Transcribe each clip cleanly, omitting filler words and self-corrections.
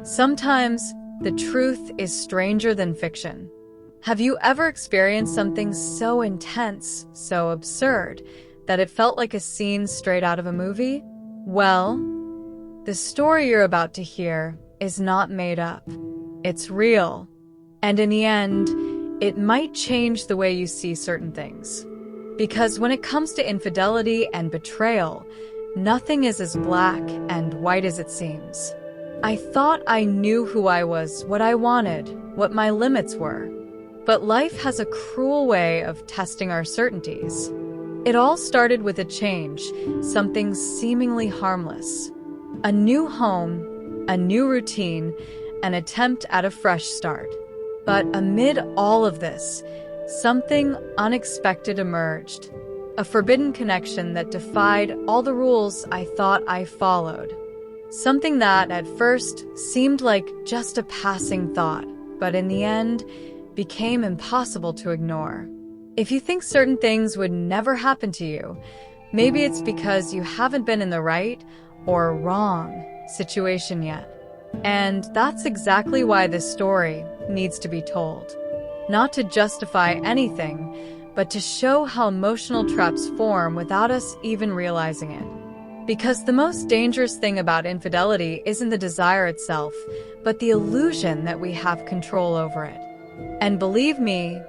Sometimes the truth is stranger than fiction. Have you ever experienced something so intense, so absurd, that it felt like a scene straight out of a movie? Well, the story you're about to hear is not made up. It's real. And in the end, it might change the way you see certain things. Because when it comes to infidelity and betrayal, nothing is as black and white as it seems. I thought I knew who I was, what I wanted, what my limits were. But life has a cruel way of testing our certainties. It all started with a change, something seemingly harmless. A new home, a new routine, an attempt at a fresh start. But amid all of this, something unexpected emerged. A forbidden connection that defied all the rules I thought I followed. Something that, at first, seemed like just a passing thought, but in the end, became impossible to ignore. If you think certain things would never happen to you, maybe it's because you haven't been in the right or wrong situation yet. And that's exactly why this story needs to be told. Not to justify anything, but to show how emotional traps form without us even realizing it. Because the most dangerous thing about infidelity isn't the desire itself, but the illusion that we have control over it. And believe me,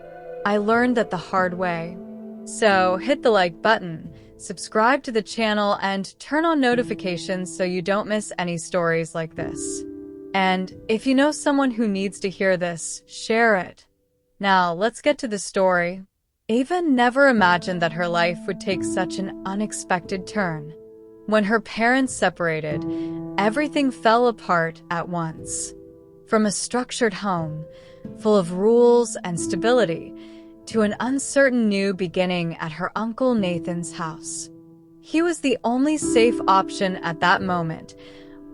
I learned that the hard way. So hit the like button, subscribe to the channel, and turn on notifications so you don't miss any stories like this. And if you know someone who needs to hear this, share it. Now, let's get to the story. Ava never imagined that her life would take such an unexpected turn. When her parents separated, everything fell apart at once. From a structured home, full of rules and stability, to an uncertain new beginning at her Uncle Nathan's house. He was the only safe option at that moment,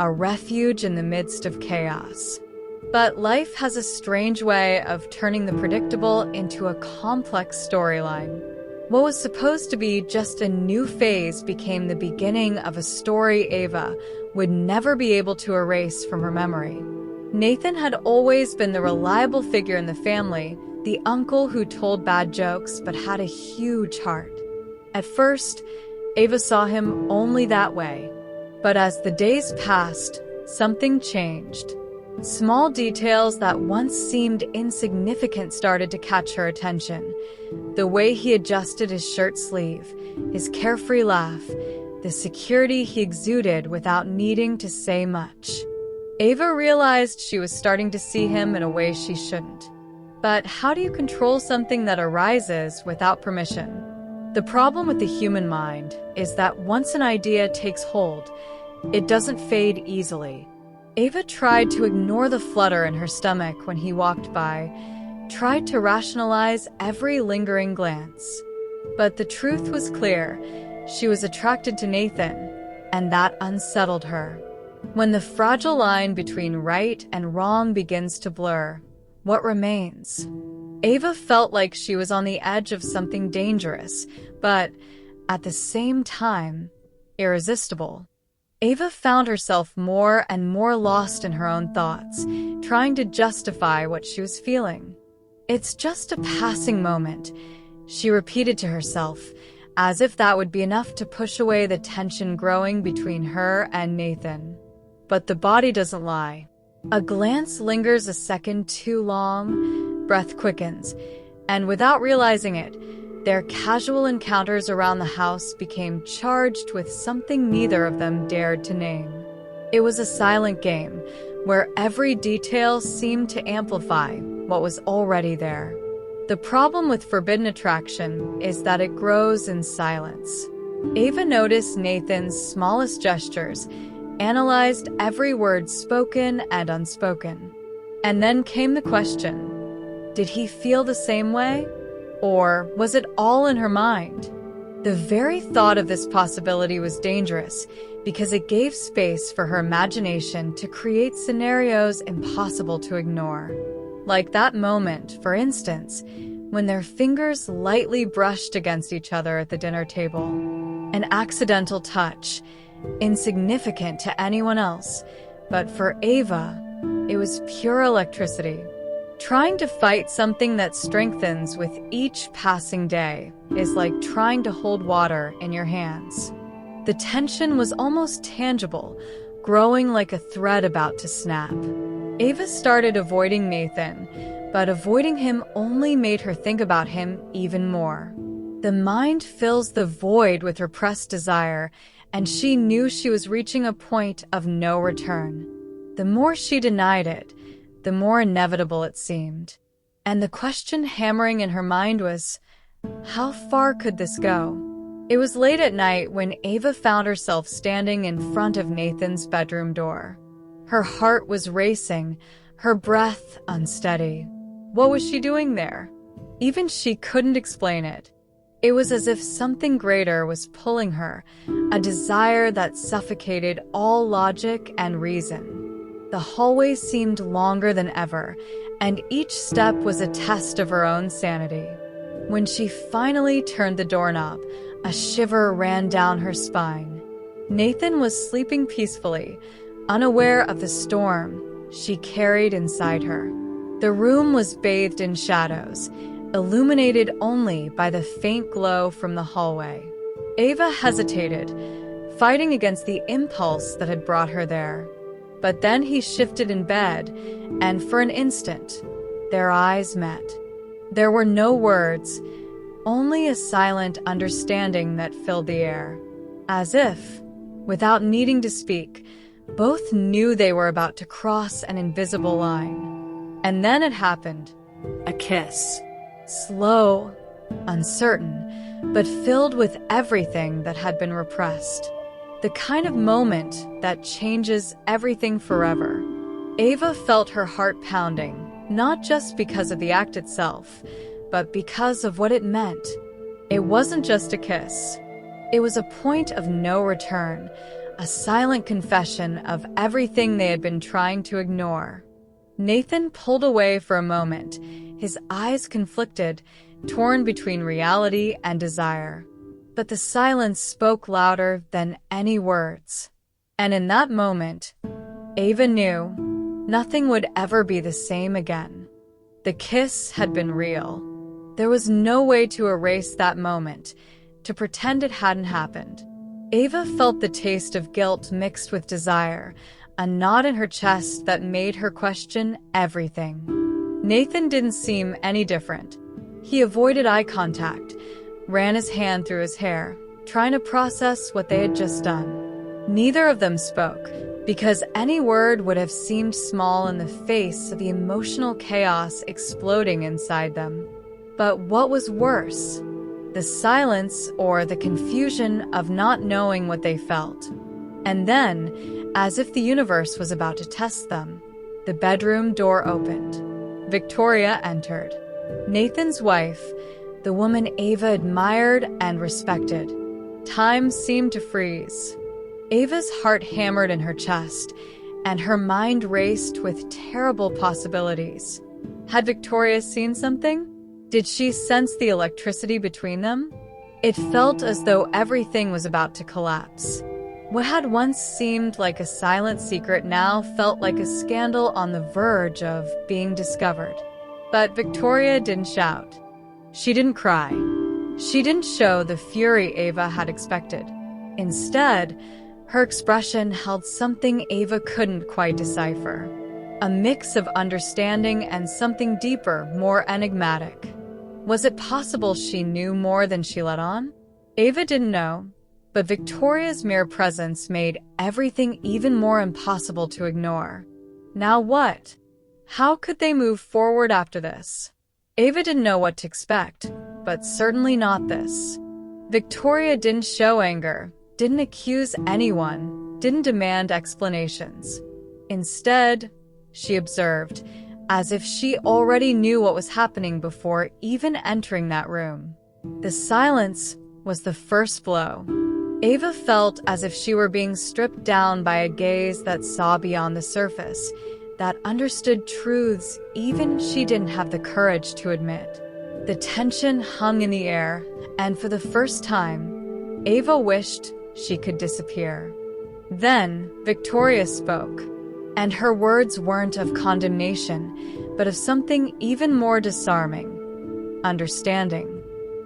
a refuge in the midst of chaos. But life has a strange way of turning the predictable into a complex storyline. What was supposed to be just a new phase became the beginning of a story Ava would never be able to erase from her memory. Nathan had always been the reliable figure in the family, the uncle who told bad jokes but had a huge heart. At first, Ava saw him only that way. But as the days passed, something changed. Small details that once seemed insignificant started to catch her attention. The way he adjusted his shirt sleeve, his carefree laugh, the security he exuded without needing to say much. Ava realized she was starting to see him in a way she shouldn't. But how do you control something that arises without permission? The problem with the human mind is that once an idea takes hold, it doesn't fade easily. Ava tried to ignore the flutter in her stomach when he walked by, tried to rationalize every lingering glance. But the truth was clear. She was attracted to Nathan, and that unsettled her. When the fragile line between right and wrong begins to blur, what remains? Ava felt like she was on the edge of something dangerous, but at the same time, irresistible. Ava found herself more and more lost in her own thoughts, trying to justify what she was feeling. It's just a passing moment, she repeated to herself, as if that would be enough to push away the tension growing between her and Nathan. But the body doesn't lie. A glance lingers a second too long, breath quickens, and without realizing it, their casual encounters around the house became charged with something neither of them dared to name. It was a silent game, where every detail seemed to amplify what was already there. The problem with forbidden attraction is that it grows in silence. Ava noticed Nathan's smallest gestures, analyzed every word spoken and unspoken. And then came the question, did he feel the same way? Or was it all in her mind? The very thought of this possibility was dangerous because it gave space for her imagination to create scenarios impossible to ignore. Like that moment, for instance, when their fingers lightly brushed against each other at the dinner table. An accidental touch, insignificant to anyone else, but for Ava, It was pure electricity. Trying to fight something that strengthens with each passing day is like trying to hold water in your hands. The tension was almost tangible, growing like a thread about to snap. Ava started avoiding Nathan, but avoiding him only made her think about him even more. The mind fills the void with repressed desire, and she knew she was reaching a point of no return. The more she denied it, the more inevitable it seemed. And the question hammering in her mind was, how far could this go? It was late at night when Ava found herself standing in front of Nathan's bedroom door. Her heart was racing, her breath unsteady. What was she doing there? Even she couldn't explain it. It was as if something greater was pulling her, a desire that suffocated all logic and reason. The hallway seemed longer than ever, and each step was a test of her own sanity. When she finally turned the doorknob, a shiver ran down her spine. Nathan was sleeping peacefully, unaware of the storm she carried inside her. The room was bathed in shadows, illuminated only by the faint glow from the hallway. Ava hesitated, fighting against the impulse that had brought her there. But then he shifted in bed, and for an instant, their eyes met. There were no words, only a silent understanding that filled the air. As if, without needing to speak, both knew they were about to cross an invisible line. And then it happened. A kiss. Slow, uncertain, but filled with everything that had been repressed. The kind of moment that changes everything forever. Ava felt her heart pounding, not just because of the act itself, but because of what it meant. It wasn't just a kiss. It was a point of no return, a silent confession of everything they had been trying to ignore. Nathan pulled away for a moment, his eyes conflicted, torn between reality and desire. But the silence spoke louder than any words. And in that moment, Ava knew nothing would ever be the same again. The kiss had been real. There was no way to erase that moment, to pretend it hadn't happened. Ava felt the taste of guilt mixed with desire, a knot in her chest that made her question everything. Nathan didn't seem any different. He avoided eye contact, ran his hand through his hair, trying to process what they had just done. Neither of them spoke, because any word would have seemed small in the face of the emotional chaos exploding inside them. But what was worse? The silence or the confusion of not knowing what they felt. And then, as if the universe was about to test them, the bedroom door opened. Victoria entered. Nathan's wife, the woman Ava admired and respected. Time seemed to freeze. Ava's heart hammered in her chest, and her mind raced with terrible possibilities. Had Victoria seen something? Did she sense the electricity between them? It felt as though everything was about to collapse. What had once seemed like a silent secret now felt like a scandal on the verge of being discovered. But Victoria didn't shout. She didn't cry. She didn't show the fury Ava had expected. Instead, her expression held something Ava couldn't quite decipher. A mix of understanding and something deeper, more enigmatic. Was it possible she knew more than she let on? Ava didn't know, but Victoria's mere presence made everything even more impossible to ignore. Now what? How could they move forward after this? Ava didn't know what to expect, but certainly not this. Victoria didn't show anger, didn't accuse anyone, didn't demand explanations. Instead, she observed, as if she already knew what was happening before even entering that room. The silence was the first blow. Ava felt as if she were being stripped down by a gaze that saw beyond the surface, that understood truths even she didn't have the courage to admit. The tension hung in the air, and for the first time, Ava wished she could disappear. Then, Victoria spoke. And her words weren't of condemnation, but of something even more disarming: understanding.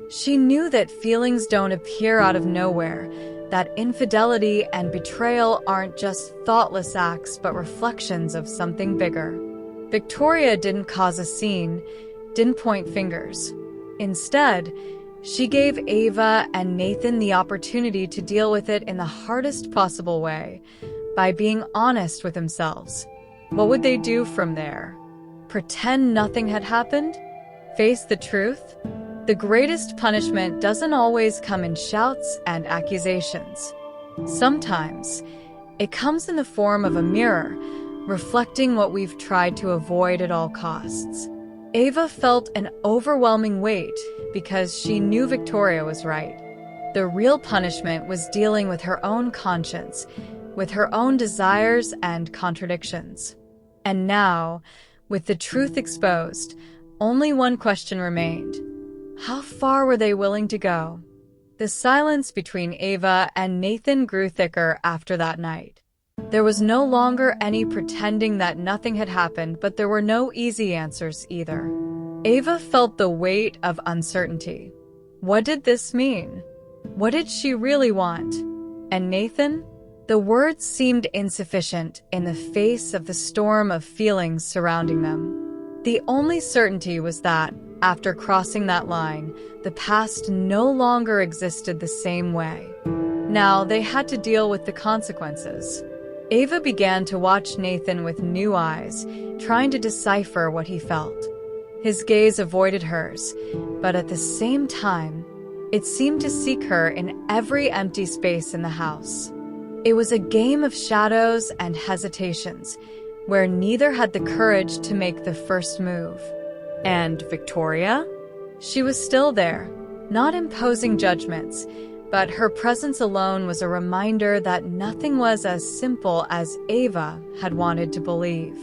She knew that feelings don't appear out of nowhere, that infidelity and betrayal aren't just thoughtless acts but reflections of something bigger. Victoria didn't cause a scene, didn't point fingers. Instead, she gave Ava and Nathan the opportunity to deal with it in the hardest possible way, by being honest with themselves. What would they do from there? Pretend nothing had happened? Face the truth? The greatest punishment doesn't always come in shouts and accusations. Sometimes, it comes in the form of a mirror, reflecting what we've tried to avoid at all costs. Ava felt an overwhelming weight because she knew Victoria was right. The real punishment was dealing with her own conscience, with her own desires and contradictions. And now, with the truth exposed, only one question remained. How far were they willing to go? The silence between Ava and Nathan grew thicker after that night. There was no longer any pretending that nothing had happened, but there were no easy answers either. Ava felt the weight of uncertainty. What did this mean? What did she really want? And Nathan? The words seemed insufficient in the face of the storm of feelings surrounding them. The only certainty was that, after crossing that line, the past no longer existed the same way. Now they had to deal with the consequences. Ava began to watch Nathan with new eyes, trying to decipher what he felt. His gaze avoided hers, but at the same time, it seemed to seek her in every empty space in the house. It was a game of shadows and hesitations, where neither had the courage to make the first move. And Victoria? She was still there, not imposing judgments, but her presence alone was a reminder that nothing was as simple as Ava had wanted to believe.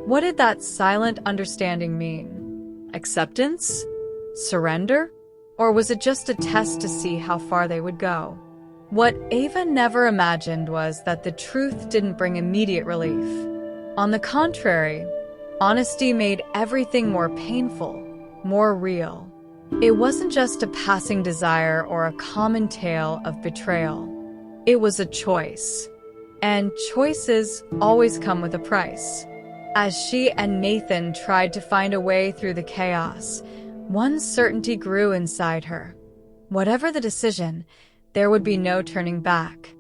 What did that silent understanding mean? Acceptance? Surrender? Or was it just a test to see how far they would go? What Ava never imagined was that the truth didn't bring immediate relief. On the contrary, honesty made everything more painful, more real. It wasn't just a passing desire or a common tale of betrayal. It was a choice. And choices always come with a price. As she and Nathan tried to find a way through the chaos, one certainty grew inside her. Whatever the decision, there would be no turning back.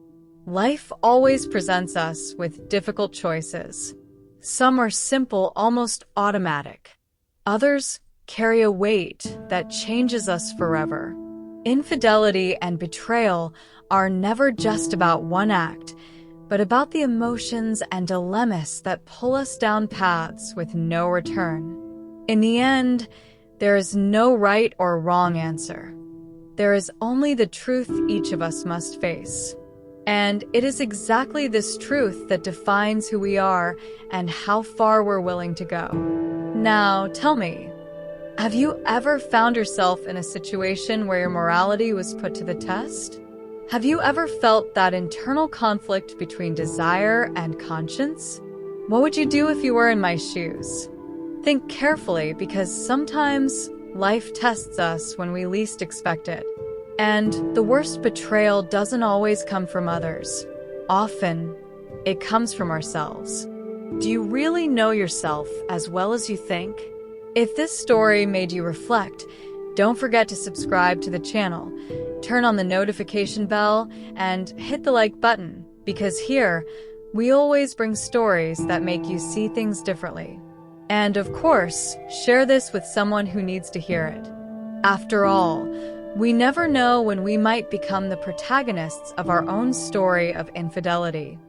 Life always presents us with difficult choices. Some are simple, almost automatic. Others carry a weight that changes us forever. Infidelity and betrayal are never just about one act, but about the emotions and dilemmas that pull us down paths with no return. In the end, there is no right or wrong answer. There is only the truth each of us must face. And it is exactly this truth that defines who we are and how far we're willing to go. Now, tell me, have you ever found yourself in a situation where your morality was put to the test? Have you ever felt that internal conflict between desire and conscience? What would you do if you were in my shoes? Think carefully, because sometimes life tests us when we least expect it. And the worst betrayal doesn't always come from others. Often, it comes from ourselves. Do you really know yourself as well as you think? If this story made you reflect, don't forget to subscribe to the channel, turn on the notification bell, and hit the like button, because here, we always bring stories that make you see things differently. And of course, share this with someone who needs to hear it. After all, we never know when we might become the protagonists of our own story of infidelity.